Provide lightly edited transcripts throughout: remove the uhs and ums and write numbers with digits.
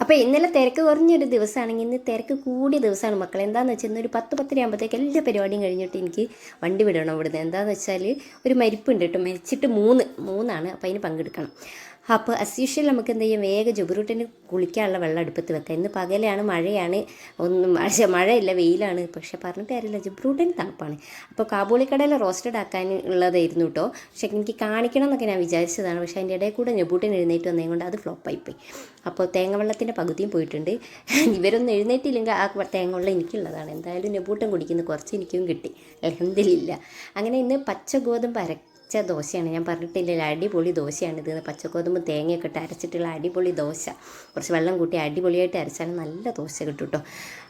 അപ്പോൾ ഇന്നലെ തിരക്ക് കുറഞ്ഞൊരു ദിവസമാണെങ്കിൽ ഇന്ന് തിരക്ക് കൂടിയ ദിവസമാണ് മക്കളെ. എന്താണെന്ന് വെച്ചാൽ ഇന്നൊരു 10-10:30 ആകുമ്പോഴത്തേക്ക് എല്ലാ പരിപാടിയും കഴിഞ്ഞിട്ട് എനിക്ക് വണ്ടി വിടണം ഇവിടുന്ന്. എന്താണെന്ന് വെച്ചാൽ ഒരു മരിപ്പുണ്ട് കേട്ടോ, മരിച്ചിട്ട് മൂന്നാണ്, അപ്പോൾ അതിന് പങ്കെടുക്കണം. അപ്പോൾ അസ് യൂഷ്വൽ നമുക്ക് എന്ത് ചെയ്യും, വേഗം ജുബറൂട്ടിന് കുളിക്കാനുള്ള വെള്ളം അടുപ്പത്ത് വെക്കാം. ഇന്ന് പകലാണ്, മഴയാണ്, മഴയില്ല വെയിലാണ്, പക്ഷെ പറഞ്ഞിട്ട് കാര്യമില്ല, ജുബറൂട്ടിന് തണുപ്പാണ്. അപ്പോൾ കാബൂളിക്കടയിൽ റോസ്റ്റഡ് ആക്കാൻ ഉള്ളതായിരുന്നു കേട്ടോ. പക്ഷെ എനിക്ക് കാണിക്കണം എന്നൊക്കെ ഞാൻ വിചാരിച്ചതാണ്, പക്ഷേ അതിൻ്റെ ഇടയിൽ കൂടെ ജുബൂട്ടിന് എഴുന്നേറ്റ് വന്നതുകൊണ്ട് അത് ഫ്ലോപ്പായിപ്പോയി. അപ്പോൾ തേങ്ങ വെള്ളത്തിൻ്റെ പകുതിയും പോയിട്ടുണ്ട്. ഇവരൊന്നും എഴുന്നേറ്റില്ലെങ്കിൽ ആ തേങ്ങ വെള്ളം എനിക്കുള്ളതാണ്. എന്തായാലും നെബൂട്ടൻ കുടിക്കുന്ന കുറച്ച് എനിക്കും കിട്ടി, അൽഹംദുലില്ലാ. അങ്ങനെ ഇന്ന് പച്ച ഗോതമ്പ് ദോശയാണ്. ഞാൻ പറഞ്ഞിട്ടില്ല, അടിപൊളി ദോശയാണ് ഇത്. പച്ചഗോതമ്പ് തേങ്ങയൊക്കെ ഇട്ട് അരച്ചിട്ടുള്ള അടിപൊളി ദോശ. കുറച്ച് വെള്ളം കൂട്ടി അടിപൊളിയായിട്ട് അരച്ചാൽ നല്ല ദോശ കിട്ടും കേട്ടോ.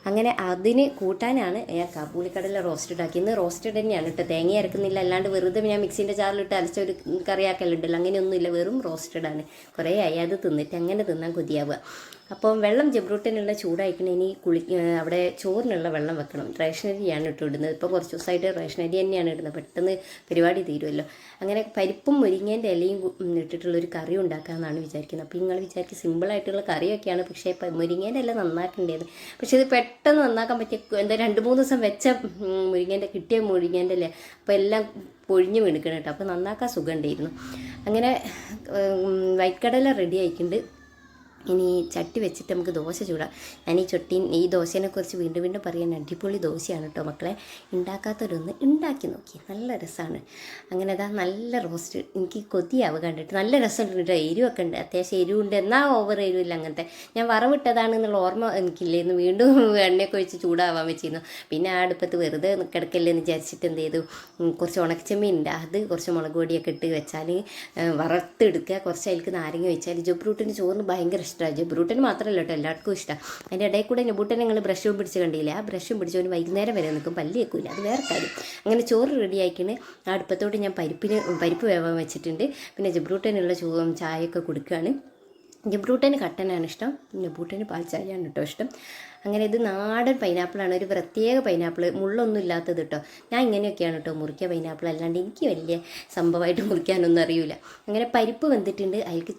അങ്ങനെ അതിന് കൂട്ടാനാണ് ഞാൻ കാബൂളിക്കടല റോസ്റ്റഡ് ആക്കി. ഇന്ന് റോസ്റ്റഡ് തന്നെയാണ് കേട്ടോ, തേങ്ങ അരക്കുന്നില്ല. അല്ലാണ്ട് വെറുതെ ഞാൻ മിക്സിൻ്റെ ജാറിലിട്ട് അരച്ച ഒരു കറിയാക്കലുണ്ടല്ലോ, അങ്ങനെയൊന്നുമില്ല, വെറും റോസ്റ്റഡാണ്. കുറേ ആയി അത് തിന്നിട്ട്, അങ്ങനെ തിന്നാൻ കൊതിയാവുക. അപ്പം വെള്ളം ജബ്രൂട്ടിനുള്ള ചൂടായിക്കണം. ഇനി അവിടെ ചോറിനുള്ള വെള്ളം വെക്കണം. റേഷനരിയാണ് ഇട്ട് ഇടുന്നത്. ഇപ്പോൾ കുറച്ച് ദിവസമായിട്ട് റേഷനരി തന്നെയാണ് ഇടുന്നത്, പെട്ടെന്ന് പരിപാടി തീരുമല്ലോ. അങ്ങനെ പരിപ്പും മുരിങ്ങേൻ്റെ ഇലയും ഇട്ടിട്ടുള്ളൊരു കറി ഉണ്ടാക്കാമെന്നാണ് വിചാരിക്കുന്നത്. അപ്പോൾ നിങ്ങൾ വിചാരിക്കും സിമ്പിളായിട്ടുള്ള കറിയൊക്കെയാണ്, പക്ഷേ മുരിങ്ങേൻ്റെ ഇല നന്നാക്കേണ്ടത്. പക്ഷേ ഇത് പെട്ടെന്ന് നന്നാക്കാൻ പറ്റിയ, എന്താ 2-3 ദിവസം വെച്ച കിട്ടിയ മുരിങ്ങേൻ്റെ ഇല അപ്പോൾ എല്ലാം പൊഴിഞ്ഞ് വീണിക്കണം കേട്ടോ. അപ്പോൾ നന്നാക്കാൻ സുഖമുണ്ടായിരുന്നു. അങ്ങനെ വൈറ്റ് കടല റെഡി ആയിട്ടുണ്ട്. ഇനി ചട്ടി വെച്ചിട്ട് നമുക്ക് ദോശ ചൂടാം. ഞാൻ ഈ ദോശേനെക്കുറിച്ച് വീണ്ടും വീണ്ടും പറയാൻ, അടിപൊളി ദോശയാണ് കേട്ടോ മക്കളെ. ഉണ്ടാക്കാത്തവരൊന്ന് ഉണ്ടാക്കി നോക്കി, നല്ല രസമാണ്. അങ്ങനെ അതാ നല്ല റോസ്റ്റ്, എനിക്ക് കൊതിയാവുക കണ്ടിട്ട്. നല്ല രസമുണ്ട് കേട്ടോ, എരിവൊക്കെ ഉണ്ട്, അത്യാവശ്യം എരിവുണ്ട്, എന്നാൽ ഓവർ എരിവില്ല. അങ്ങനത്തെ ഞാൻ വറവിട്ടതാണെന്നുള്ള ഓർമ്മ എനിക്കില്ലായിരുന്നു. വീണ്ടും എണ്ണയൊക്കെ ഒഴിച്ച് ചൂടാവാൻ വെച്ചിരുന്നു. പിന്നെ ആ അടുപ്പത്ത് വെറുതെ കിടക്കല്ലേന്ന് വിചാരിച്ചിട്ട് എന്ത് ചെയ്തു, കുറച്ച് ഉണക്കച്ചെമ്മീൻ ഉണ്ട്, അത് കുറച്ച് മുളക് പൊടിയൊക്കെ ഇട്ട് വെച്ചാൽ വറുത്തെടുക്കുക. കുറച്ച് അതിലേക്ക് നാരങ്ങ വെച്ചാൽ ജബ്രൂട്ടിന് ചോറിന് ഭയങ്കര ഇഷ്ടമാണ്. ജബ്രൂട്ടന് മാത്രമല്ല കേട്ടോ, എല്ലാവർക്കും ഇഷ്ടമാണ്. അതിൻ്റെ ഇടയിൽ കൂടെ ജബ്രൂട്ടൻ നിങ്ങൾ ബ്രഷും പിടിച്ച് കണ്ടില്ലേ, ആ ബ്രഷും പിടിച്ചവന് വൈകുന്നേരം വരെ നിൽക്കും, പല്ല് കേൾക്കില്ല, അത് വേറെ കാര്യം. അങ്ങനെ ചോറ് റെഡി ആക്കിയാണ്. ആ അടുപ്പത്തോട്ട് ഞാൻ പരിപ്പ് വേവാൻ വെച്ചിട്ടുണ്ട്. പിന്നെ ജബ്രൂട്ടനുള്ള ചായയൊക്കെ കൊടുക്കുകയാണ്. ജബ്രൂട്ടന് കട്ടനാണ് ഇഷ്ടം, ജബ്രൂട്ടന് പാൽ ചായയാണ് കേട്ടോ ഇഷ്ടം. അങ്ങനെ ഇത് നാടൻ പൈനാപ്പിളാണ്, ഒരു പ്രത്യേക പൈനാപ്പിൾ, മുള്ളൊന്നും ഇല്ലാത്തത് കേട്ടോ. ഞാൻ ഇങ്ങനെയൊക്കെയാണ് കേട്ടോ മുറിക്കുക പൈനാപ്പിൾ, അല്ലാണ്ട് എനിക്ക് വലിയ സംഭവമായിട്ട് മുറിക്കാനൊന്നും അറിയില്ല. അങ്ങനെ പരിപ്പ് വെന്തിട്ടുണ്ട്. അതിലേക്ക്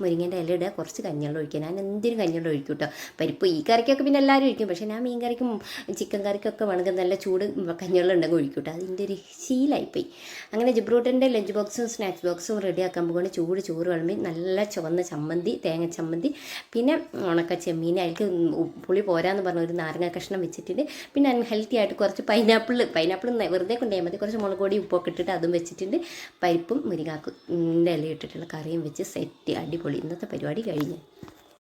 മുരിങ്ങേൻ്റെ ഇല ഇടുക, കുറച്ച് കഞ്ഞിവെള്ളം ഒഴിക്കുക. ഞാൻ എന്തിനും കഞ്ഞിവെള്ളം ഒഴിക്കും കേട്ടോ. പരിപ്പ് ഈ കറിക്കൊക്കെ പിന്നെ എല്ലാവരും ഒഴിക്കും, പക്ഷേ ഞാൻ മീൻ കറിക്കും ചിക്കൻ കറിക്കൊക്കെ വേണമെങ്കിൽ നല്ല ചൂട് കഞ്ഞിവെള്ളം ഉണ്ടെങ്കിൽ ഒഴിക്കും കേട്ടോ. അതിൻ്റെ ഒരു ശീലമായിപ്പോയി. അങ്ങനെ ജബ്രൂട്ടൻ്റെ ലഞ്ച് ബോക്സും സ്നാക്സ് ബോക്സും റെഡി ആക്കാൻ പോകുമ്പോൾ ചോറ് വിളമ്പി നല്ല ചുവന്ന ചമ്മന്തി, തേങ്ങ ചമ്മന്തി, പിന്നെ ഉണക്ക ചെമ്മീൻ, അതിലേക്ക് പുളി പോരാന്ന് പറഞ്ഞ ഒരു നാരങ്ങ കഷ്ണം വെച്ചിട്ടുണ്ട്. പിന്നെ ഹെൽത്തി ആയിട്ട് കുറച്ച് പൈനാപ്പിൾ വെറുതെ കൊണ്ടുപോയാൽ മതി, കുറച്ച് മുളക് പൊടി ഉപ്പൊക്കെ ഇട്ടിട്ട് അതും വെച്ചിട്ടുണ്ട്. പരിപ്പും മുരിങ്ങാക്കും ഇല ഇട്ടിട്ടുള്ള കറിയും വെച്ച് സെറ്റ്, അടിപൊളി. ഇന്നത്തെ പരിപാടി കഴിഞ്ഞു.